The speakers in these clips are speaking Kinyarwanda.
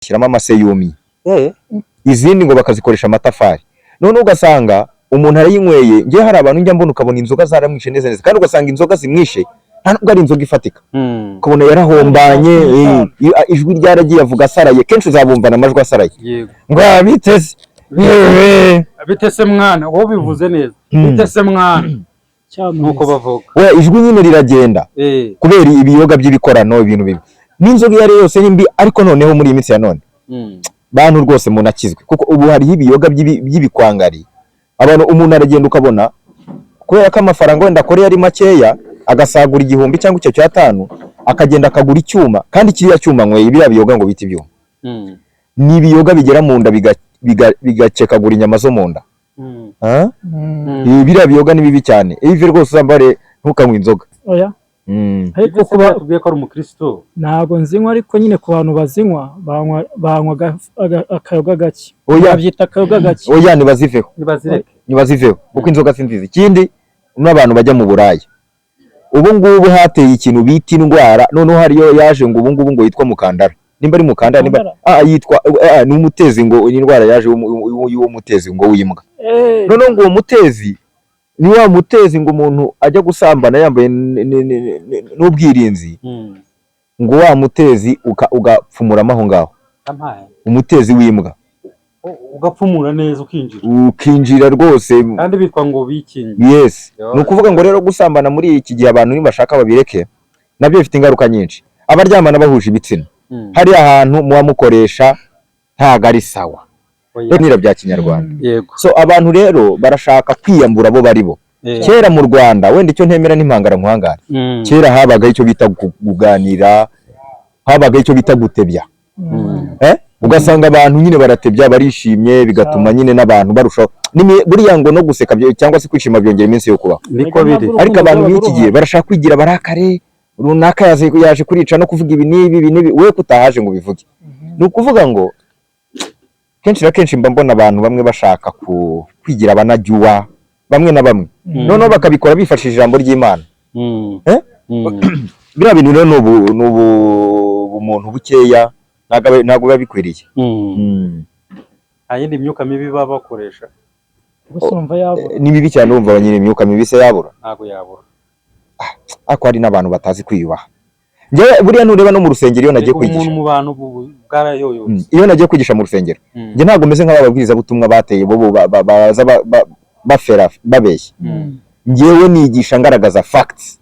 bashyiramo amase yumye izindi ngo bakazikoresha amatafari none ugasanga umuntu arayinyweye ngiye hari abantu njya mbona ukabona inzoga zaramwishe neza kandi ugasanga inzoga zimwishe ntabwo ari inzoga ifatika ukabona yarahombanye ijwi ryaragiye avuga asaraye kenshi uzabumvana amajwi asaraye ngo bitese mwana wowe bivuze neza bitese mwana nuko bavuga ijwi nyine riragenda kubera ibiyoga by'ibikorano ibintu bibi n'inzoga iyo ari yose nimbi ariko noneho muri iyi minsi ya none bantu rwose munakizwe kuko ubu hariho ibiyoga by'ibikwangari abantu umuntu aragenda ukabona kubera ko amafaranga wenda akore ari makeya agasagura 1000 cyangwa icyo cya 5 akagenda akagura icyuma kandi kiriya cyuma nkwe ibira biyoga ngo biti ibyuma ni ibiyoga bigera mu nda bigacekagura inyama zo mu nda ibira biyoga ni bibi cyane ivi rwose uzambare ntukanywe inzoga oya ariko kuba tubwiye ko ari umukristo ntago nzinywa ariko nyine ku bantu bazinywa banywa akayoga gake babyita akayoga gake oya nibaziveho kuko inzoga sinziza ikindi n'abantu bajya mu buraya ubu ngubu hateye ikintu bita indwara noneho hariyo yaje ngo ubu ngubu ngo yitwa mukandara nimba ari mukandara nimba yitwa ni umutezi ngo indwara yaje y'uwo mutezi ngo wimbwa noneho ngo uwo mutezi ni wa mutezi ngo umuntu ajya gusambana yambaye n'ubwirinzi ngo wa mutezi ugapfumuramo aho ngaho umutezi w'imbwa ugapfumura neza ukinjira rwose kandi bitwa ngo bikingi yes ni ukuvuga ngo rero gusambana muri iki gihe abantu nibashaka babireke nabyo bifite ingaruka nyinshi abaryamana bahuje ibitsina hari ahantu muba mukoresha ntago ari sawa nira bya kinyarwanda yego so abantu rero barashaka kwiyambura bo bari bo kera mu Rwanda wenda icyo ntemera n'impangara nkuhangara kera habaga icyo bita kuganira habaga icyo bita gutebya ugasanga abantu nyine baratebya barishimye bigatuma nyine n'abantu barushaho buriya ngo no guseka cyangwa se kwishima byongera iminsi yo kubaho niko biri ariko abantu b'iki gihe barashaka kwigira barakare runaka yaje kurica no kuvuga ibi nibi we kutahaje ngo bivuge ni ukuvuga ngo kenshi na kenshi mba mbona abantu bamwe bashaka kwigira abanajyuwa bamwe na bamwe noneho bakabikora bifashishije ijambo ry'Imana biriya bintu rero n'ubu muntu bukeya ntabwo biba bikwiriye ayindi myuka mibi baba bakoresha ni bibi cyane urumva abanyine imyuka mibi se yabura ntabwo yabura ako hari n'abantu batazi kwiyubaha njye buriya nureba no mu rusengero iyo nagiye kwigisha umuntu mu bantu bwarayoyotse iyo nagiye kwigisha mu rusengero njye ntabwo meze nk'ababwiriza butumwa bateye bo baza bafera babeshya njyewe nigisha ngaragaza facts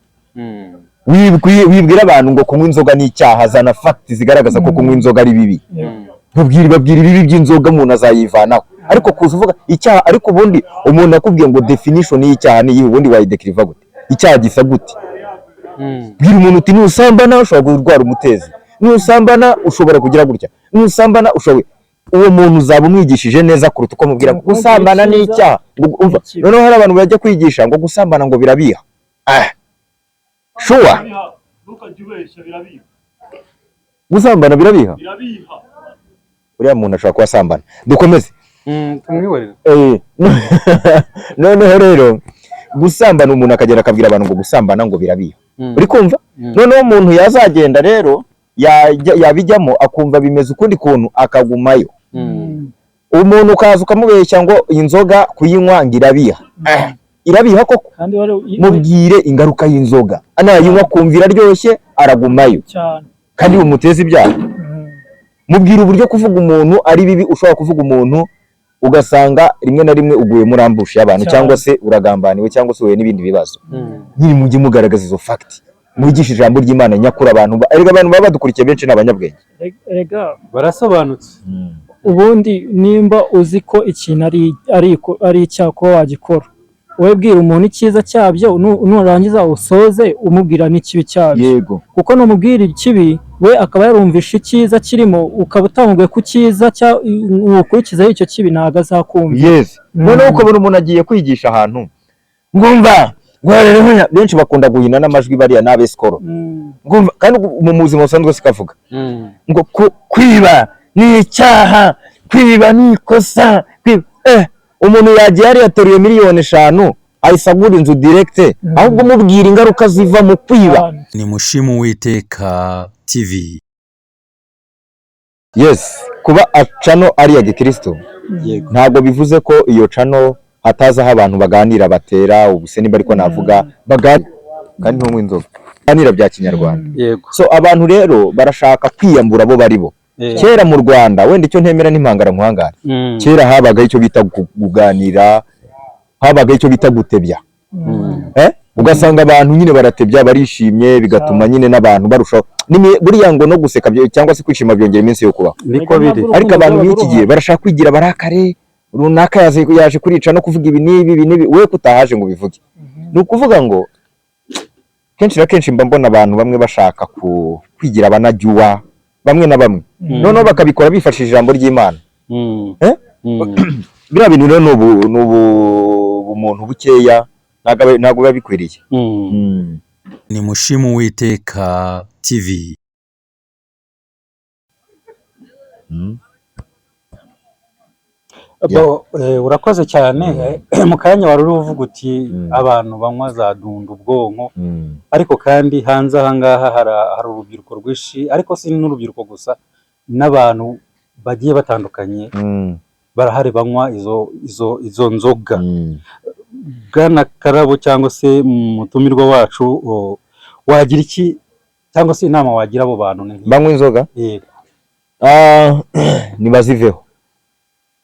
wibwira abantu ngo kunywa inzoga ni icyaha zana facts zigaragaza ko kunywa inzoga ari bibi babwira ibibi by'inzoga umuntu azayivanaho ariko kuza uvuga icyaha ariko ubundi umuntu akubwiye ngo definition y'icyaha ni ubundi wayidekiriva gute icyaha gisa gute bwira umuntu uti nusambana ushobora kurwara umutezi nusambana ushobora kugira gutya nusambana ushobora uwo muntu uzaba umwigishije neza kuruta uko mubwira ngo gusambana ni icyaha noneho hari abantu bajya kwigisha ngo gusambana ngo birabiha shuwa gusambana birabiha uriya muntu ashobora kuba asambana dukomeze noneho rero gusambana umuntu akagenda akabwira abantu ngo gusambana ngo birabiha uri kumva noneho umuntu yazagenda rero yabijyamo akumva bimeze ukundi kuntu akagumayo umuntu ukaza ukamubeshya ngo inzoga kuyinywa ngo irabiha irabiha koko mubwire ingaruka y'inzoga anayinywa kumvira aryoshye aragumayo kandi umuteza ibyaha mubwire uburyo kuvuga umuntu ari bibi ushobora kuvuga umuntu ugasanga rimwe na rimwe uguye muri ambushi y'abantu cyangwa se uragambaniwe cyangwa se uhuye n'ibindi bibazo nyiri mujye mugaragaza izo fact mwigisha ijambo ry'Imana nyakuri abantu baba badukurikiye benshi n'abanyabwenge barasobanutse ubundi nimba uzi ko ikintu ari icyaha ko wagikora wowe bwira umuntu icyiza cyabyo nurangiza usoze umubwira n'ikibi cyabyo yego kuko numubwira ikibi we akaba yarumvisha icyiza kirimo ukaba utamubwiye ku cyiza ukurikizaho icyo kibi ntabwo azakumva yes noneho ukabona umuntu agiye kwigisha ahantu ngumva benshi bakunda guhina n'amajwi bariya n'abesikoro ngumva kandi mu buzima busanzwe sikavuga ngo kwiba ni icyaha kwiba ni ikosa umuntu yagiye yari yateruye miliyoni 5 ayisagura inzu direct ahubwo mubwira ingaruka ziva mu kwiba ni Mushimu Uwiteka TV yes kuba cano ari ya gikristo yego ntabwo bivuze ko iyo cano hatazaho abantu baganira batera ubuse niba ariko navuga baganira kandi ntunywe inzoga baganira bya kinyarwanda yego so abantu rero barashaka kwiyambura abo bari bo kera mu Rwanda wenda icyo ntemera n'impangara nkuhangara kera habaga icyo bita kuganira habaga icyo bita gutebya ugasanga abantu nyine baratebya barishimye bigatuma nyine n'abantu barushaho buriya ngo no guseka cyangwa se kwishima byongera iminsi yo kubaho niko biri ariko abantu b'iki gihe barashaka kwigira barakare runaka yaje kurica no kuvuga ibi n'ibi we kutahaje ngo bivuge ni ukuvuga ngo kenshi na kenshi mba mbona abantu bamwe bashaka kwigira abanajyuwa bamwe na bamwe noneho bakabikora bifashishije ijambo ry'Imana biriya bintu rero ni ubumuntu bukeya ntabwo biba bikwiriye ni Mushimu Uwiteka TV. urakoze cyane mu kanya wari uri uvuga uti abantu banywa za dunda ubwonko ariko kandi hanze aha ngaha hari urubyiruko rwinshi ariko si n'urubyiruko gusa n'abantu bagiye batandukanye barahari banywa izo nzoga. Bwana Karabo cyangwa se mutumirwa wacu wagira iki cyangwa se inama wagira abo bantu banywa inzoga nibaziveho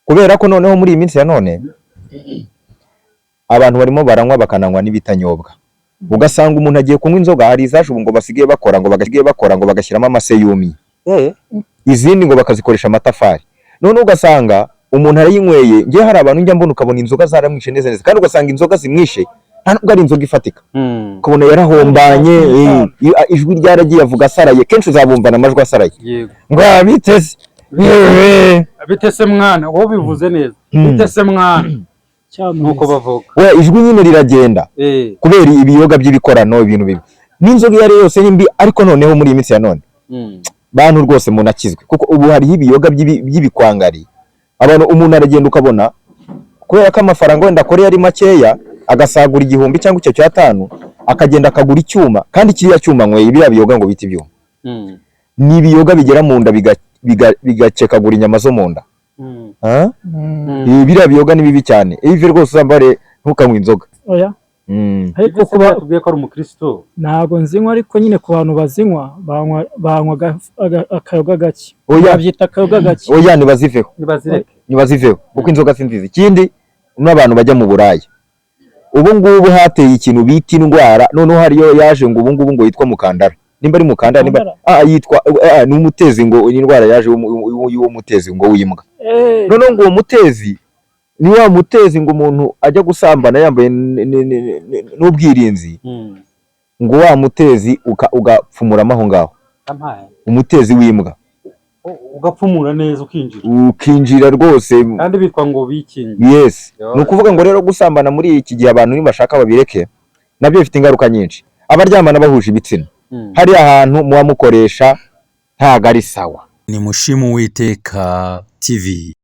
kubera ko noneho muri iyi minsi ya none abantu barimo baranywa bakananywa n'ibitanyobwa ugasanga umuntu agiye kunywa inzoga hari izaje ubu ngo basigaye bakora ngo bagashyiramo amase yumye izindi ngo bakazikoresha amatafari none ugasanga umuntu arayinyweye ngiye hari abantu njya mbona ukabona inzoga zaramwishe neza kandi ugasanga inzoga zimwishe nta nubwo ari inzoga ifatika ukabona yarahombanye ijwi ryaragiye avuga asaraye kenshi uzabumvana amajwi asaraye ngo bitese mwana wowe bivuze neza bitese mwana nuko bavuga ijwi nyine riragenda kubera ibiyoga by'ibikorano ibintu bibi n'inzoga iyo ari yose ni mbi ariko noneho muri iyi minsi ya none bantu rwose munakizwe kuko ubu hariho ibiyoga by'ibikwangari abantu umuntu aragenda ukabona kubera ko amafaranga wenda akoreye ari makeya agasagura 1000 cyangwa icyo 5 akagenda akagura icyuma kandi kiriya cyuma nyweye biriya biyoga ngo biti ibyuma ni ibiyoga bigera mu nda bigacekagura inyama zo mu nda biriya biyoga ni bibi cyane ivi rwose uzambare ntukanywe inzoga ariko kuba tubwiye ko ari umukristo ntabwo nzinywa ariko nyine ku bantu bazinywa banywa akayoga gake babyita akayoga gake nibaziveho kuko inzoga si nziza ikindi n'abantu bajya mu buraya ubu ngubu hateye ikintu bita indwara noneho hariyo yaje ngo ubu ngubu ngo yitwa mukandara nimba ari mukandara nimba yitwa ni umutezi ngo indwara yaje y'uwo mutezi ngo wimbwa noneho ngo uwo mutezi ni wa mutezi ngo umuntu ajya gusambana yambaye n'ubwirinzi ngo wa mutezi ugapfumuramo aho ngaho umutezi w'imbwa ugapfumura neza ukinjira rwose kandi bitwa ngo bikingi yes ni ukuvuga ngo rero gusambana muri iki gihe abantu nibashaka babireke nabyo bifite ingaruka nyinshi abaryamana bahuje ibitsina hari ahantu muba mukoresha ntago ari sawa ni Mushimu Uwiteka TV.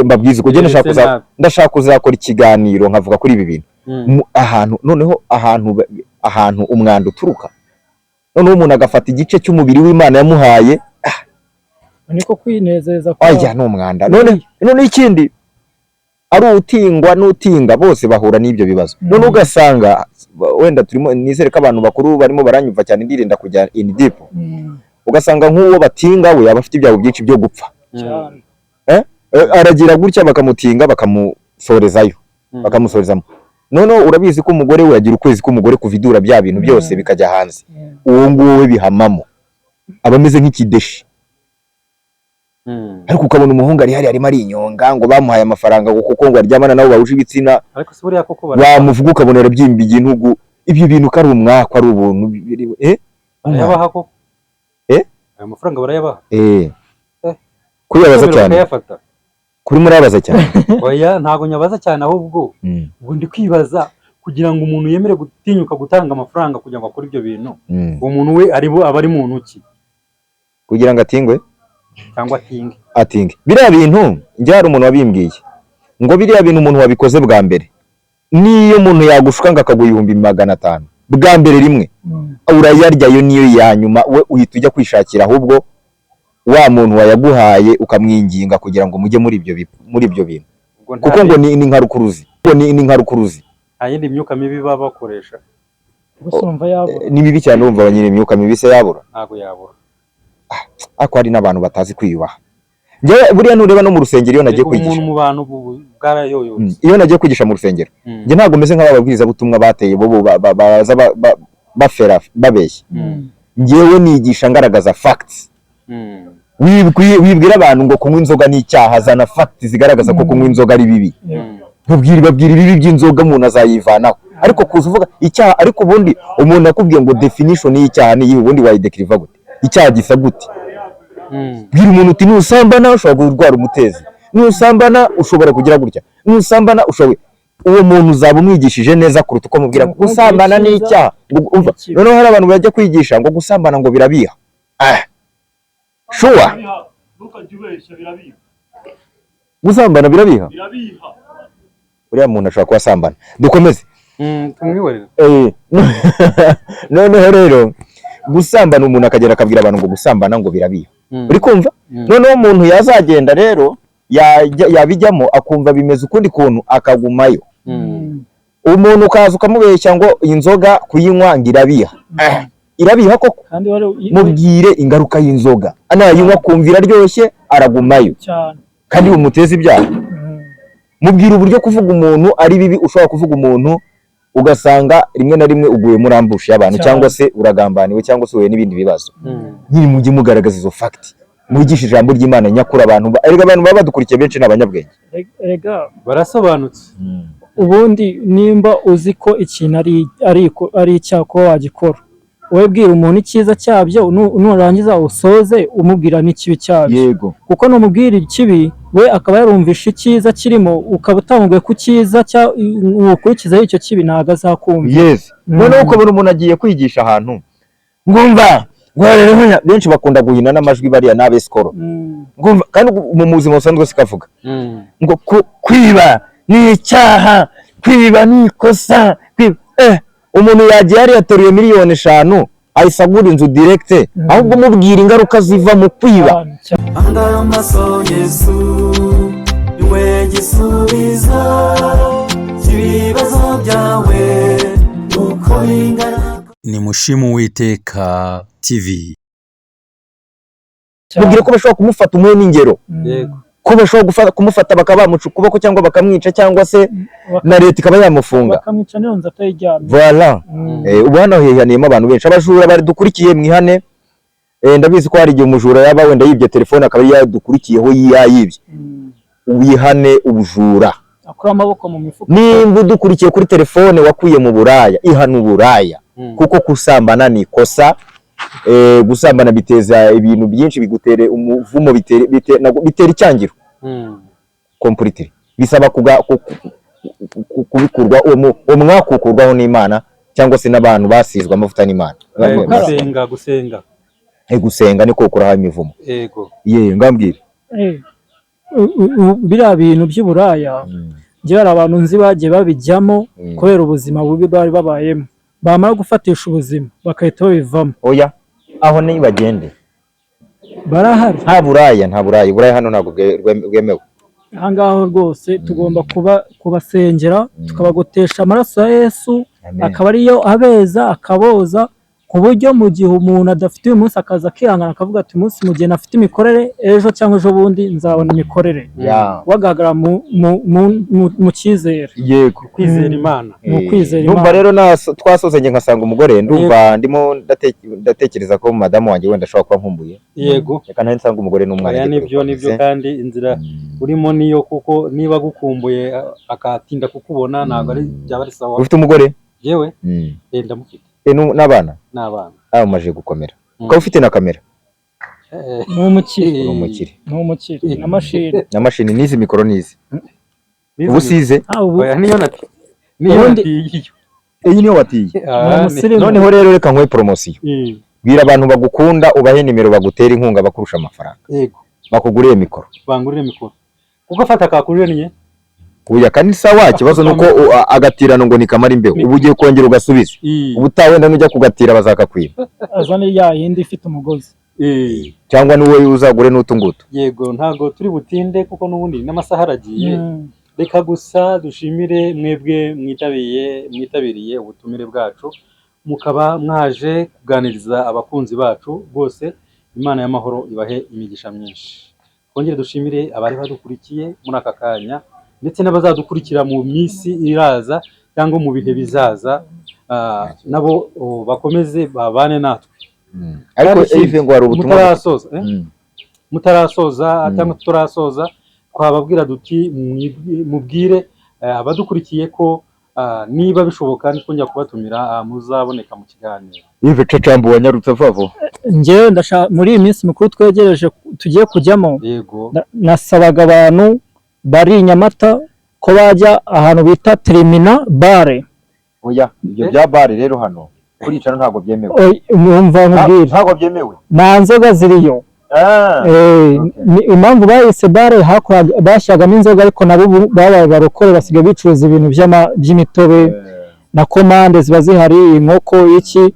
mbabwize kugenda ndashaka kuzakora ikiganiro nkavuga kuri ibi bintu ahantu noneho ahantu umwanda uturuka noneho umuntu agafata igice cy'umubiri w'Imana yamuhaye niko kwinezeza ajya no umwanda none ikindi ari utingwa n'utinga bose bahura n'ibyo bibazo none ugasanga wenda turimo nizere ko abantu bakuru barimo baranyumva cyane ndirinda kujya in deep ugasanga nk'uwo batinga we abafite ibyago byinshi byo gupfa aragira gutya bakamutinga bakamusorezayo bakamusorezamo noneho urabizi ko umugore we agira ukwezi k'umugore kuvidura bya bintu byose bikajya hanze uwo nguwo we bihamamo abameze nk'ikideshi ariko ukabona umuhungu ari hari arimo ari inyonga ngo bamuhaye amafaranga kuko ngo aryamana nabo bahuje ibitsina ariko se buriya koko bamuvuga ukabona arabyimba igihugu ibyo bintu ko ari umwaka ari ubuntu barayabaha koko ayo mafaranga barayabaha kuyabaza cyane kuri murabaza cyane oya ntago nyabaza cyane ahubwo ubu ndi kwibaza kugira ngo umuntu yemere gutinyuka gutanga amafaranga kugira ngo akore ibyo bintu uwo muntu we aba ari muntu ki kugira ngo atingwe cyangwa atinge biriya bintu njye hari umuntu wabimbwiye ngo biriya bintu umuntu wabikoze bwa mbere niyo umuntu yagushuka ngo akaguha 500 bwa mbere rimwe urayaryayo niyo ya nyuma we uhita ujya kwishakira ahubwo wa muntu wayaguhaye ukamwinginga kugira ngo mujye muri ibyo bintu, kuko ngo ni inkarukuruzi, nta yindi myuka mibi baba bakoresha. gusa urumva yabura ni bibi cyane. Urumva nyine imyuka mibi se yabura? Ntabwo yabura. Ako hari n'abantu batazi kwiyubaha. Njye buriya nureba no mu rusengero iyo nagiye kwigisha, umuntu mu bantu bwarayoyotse. iyo nagiye kwigisha mu rusengero, njye ntabwo meze nk'ababwiriza butumwa bateye bo baza bafera babeshya. Njyewe nigisha ngaragaza facts. Wibwira abantu ngo kunywa inzoga ni icyaha, zana facts zigaragaza ko kunywa inzoga ari bibi. Babwira ibibi by'inzoga umuntu azayivanaho, ariko kuza uvuga icyaha. Ariko ubundi umuntu akubwiye ngo definition y'icyaha ni iyi, ubundi wayidekiriva gute? Icyaha gisa gute? Bwira umuntu uti nusambana ushobora kurwara umutezi, nusambana ushobora kugira gutya, nusambana ushobora. Uwo muntu uzaba umwigishije neza kuruta uko mubwira ngo gusambana ni icyaha. Umva, noneho hari abantu bajya kwigisha ngo gusambana ngo birabiha. Sure, gusambana birabiha. Uriya muntu ashobora kuba asambana. Dukomeze. Tumwiborera. Noneho rero gusambana umuntu akagenda akabwira abantu ngo gusambana ngo birabiha. Uri kumva? Noneho umuntu yazagenda rero yabijyamo akumva bimeze ukundi kuntu akagumayo. Umuntu ukaza ukamubeshya ngo inzoga kuyinywa ngirabiha. Irabiha koko? Mubwire ingaruka y'inzoga. Anayinywa kumvira ryoshye aragumayo. Kandi umuteza ibyaha. Mubwire uburyo kuvuga umuntu ari bibi. Ushobora kuvuga umuntu ugasanga rimwe na rimwe uguye muri ambush y'abantu, cyangwa se uragambaniwe, cyangwa se uhuye n'ibindi bibazo. Nyiri mujye mugaragaza izo fact, mugisha ijambo ry'Imana nyakuri. Abantu baba badukurikiye benshi n'abanyabwenge, barasobanutse. Ubundi nimba uzi ko ikintu ari icyaha kuba wagikora, wowe bwira umuntu icyiza cyabyo, nurangiza usoze umubwira n'ikibi cyabyo. Yego, kuko numubwira ikibi we akaba yarumvisha icyiza kirimo, ukaba utamubwiye ku cyiza ukurikizaho icyo kibi, ntabwo azakumva. Yes. Noneho uko buri umuntu agiye kwigisha ahantu, ngumva rero benshi bakunda guhina n'amajwi bariya n'abesikoro. Ngumva kandi mu buzima busanzwe sikavuga ngo kwiba ni icyaha, kwiba ni ikosa. Umuntu yagiye yari yateruye miliyoni 5 ahise agura inzu direct, ahubwo mubwira ingaruka ziva mu kwiba. Anga amaso Yesu niwe gisubizo cy'ibibazo byawe uko ingana. Ni Mushimu Uwiteka TV. Mubwire ko bashobora kumufata umuhe n'ingero. Yego. Ko bashobora kumufata bakaba bamuca ukuboko cyangwa bakamwica, cyangwa se na leta ikaba yamufunga. Bakamwica niyo nza atayijyana. Voilà. Ubu hano hihaniyemo abantu benshi. Abajura bari dukurikiye mwihane. Ndabizi ko hari igihe umujura yaba wenda yibye telefone akaba yadukurikiyeho yayibye. Wihane ubujura. Akura amaboko mu mifuka. Nimba udukurikiye kuri telefone wakuye mu buraya, ihana uburaya. Kuko kusambana ni ikosa. Gusambana biteza ibintu byinshi, bigutere umuvumo, bitera icyangiro. Completely. Bisaba kubikurwa umwakukurwaho n'Imana, cyangwa se n'abantu basizwe amavuta n'Imana. Gusenga niko ukuraho imivumo. Yego. Ngambwira. Biriya bintu by'uburaya, njye hari abantu nzi bagiye babijyamo kubera ubuzima bubi bari babayemo, bamara gufatisha ubuzima bakahita babivamo. Oya, aho ni bagende. Barahari. Nta buraya hano ntabwo bwemewe. Ahangaho rwose tugomba kubasengera, tukabagotesha amaraso ya Yesu, akaba ariyo abeza akaboza, ku buryo mu gihe umuntu adafite uyu munsi akaza akihangana akavuga ati umunsi mu gihe nafite imikorere, ejo cyangwa ejo bundi nzabona imikorere. Wagahagarara mu cyizere. Yego, kwizera Imana. Ndumva rero twasoze njye nkasanga umugore, ndumva ndimo ndatekereza ko madamu wanjye wenda ashobora kuba nkumbuye. Yego, reka nawe nsanga umugore n'umwana. Nibyo kandi inzira urimo niyo, kuko niba gukumbuye akatinda kukubona ntabwo byaba ari sawa. Ufite umugore? Yewe ndamufite. N'abana? N'abana. Umaze gukomera. Ukaba ufite na kamera? N'umukire. Na mashini n'izi mikoro n'izi. Ubu size? Niyo natiye. Iyi niyo watiye. Noneho rero reka nkwe promotion. Bwira abantu bagukunda, ubahe nimero bagutera inkunga bakurusha amafaranga. Yego. Bakuguriye mikoro. Bangurire mikoro. Kuko afata akakuririye. Uya kandi sawa, kibazo nuko agatirano ngo nikamara imbeho. Ubu ugiye kongera ugasubiza. Ubutawe wenda nujya kugatira bazakakwiba. Azane ya yindi ifite umugozi. cyangwa n'uwo uzagure n'utungutu. Yego ntago turi butinde kuko n'ubundi n'amasaha aragiye. Reka gusa dushimire mwebwe mwitabiriye ubutumire bwacu, mukaba mwaje kuganiriza abakunzi bacu bose. Imana y'amahoro ibahe imigisha myinshi. Twongere dushimire abari badukurikiye muri aka kanya ndetse n'abazadukurikira mu minsi iraza cyangwa mu bihe bizaza, nabo bakomeze babane natwe. Ariko Yves ngo hari ubutumwa mutarasoza cyangwa tutarasoza, twababwira duti mubwire abadukurikiye ko niba bishoboka nitwongera kubatumira muzaboneka mu kiganiro. Yves Cacambu wanyarutse vavo. Njyewe ndashaka muri iyi minsi mikuru twegereje tugiye kujyamo, yego nasabaga abantu bari i Nyamata ko bajya ahantu bita Termina Bare. Oya ibyo bya bare rero hano kuricana ntabwo byemewe. Umva nkubwire ntabwo byemewe, nta nzoga ziriyo. Impamvu bahise bare bashyagamo inzoga, ariko nabo babaye barokore basigaye bicuruza ibintu by'imitobe na komande ziba zihari, inkoko iki.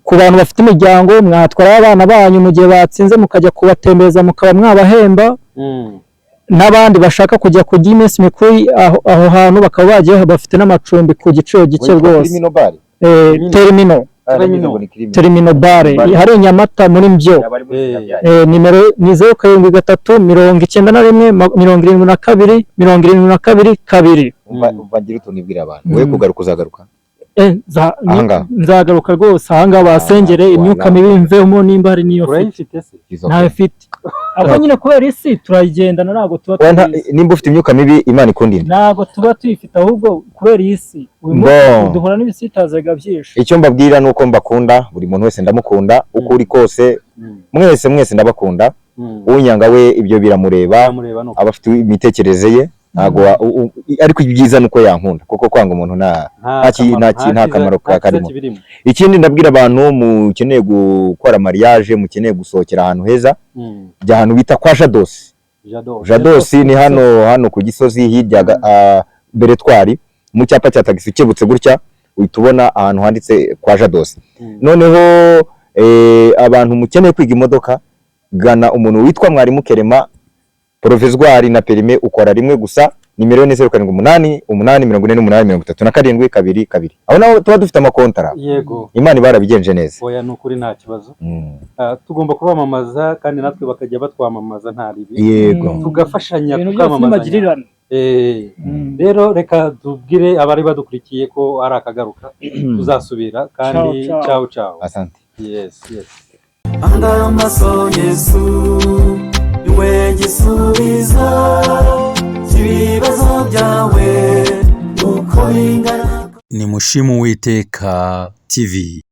Ku bantu bafite imiryango mwatwara abana banyu mu gihe batsinze mukajya kubatembereza mukaba mwabahemba. N'abandi bashaka kujya kurya iminsi mikuru aho hantu bakaba bagiye bafite n'amacumbi ku giciro gike rwose. Termino Bare hari i Nyamata muri Mbyo. Nimero ni 07 91 72 72 2. Umva ngira utunibwira abantu wowe kugaruka uzagaruka. Nzagaruka rwose ahanga basengere imyuka mibi imvemo nimba hari niyo urayifite se? Ntayo mfite. Ahubwo nyine kubera isi turayigendana, ntabwo tuba nimba ufite imyuka mibi Imana ikundinde. Ntabwo tuba tuyifite, ahubwo kubera isi duhura n'ibisitazaga byinshi. Icyo mbabwira nuko mbakunda, buri muntu wese ndamukunda uko uri kose, mwese ndabakunda. Unyanga we ibyo biramureba, abafite imitekerereze ye ntago, ariko ibyiza nuko yankunda kuko kwanga umuntu nta kamaro karimo. Ikindi ndabwira abantu mukeneye gukora mariage, mukeneye gusohokera ahantu heza, jya ahantu bita kwa Jados. Ni hano ku Gisozi hirya Beretwari mu cyapa cya tagisi ukebutse gutya uhita ubona ahantu handitse kwa Jados. Noneho abantu mukeneye kwiga imodoka, gana umuntu witwa Mwarimu Kerema, provisoire na perime ukora rimwe gusa. Nimero ni 0788 848 37 2. Aho naho tuba dufite amakontara. Yego Imana barabigenje neza. Oya nukuri nta kibazo. Tugomba kubamamaza kandi natwe bakajya batwamamaza nta ribi. Yego tugafashanya tukamamaza. Rero reka tubwire abari badukurikiye ko ari akagaruka tuzasubira kandi ciao. Asante. Yes. Anga amaso Yesu niwe gisubizo cy'ibibazo byawe uko ingana. Ni Mushimu Uwiteka TV.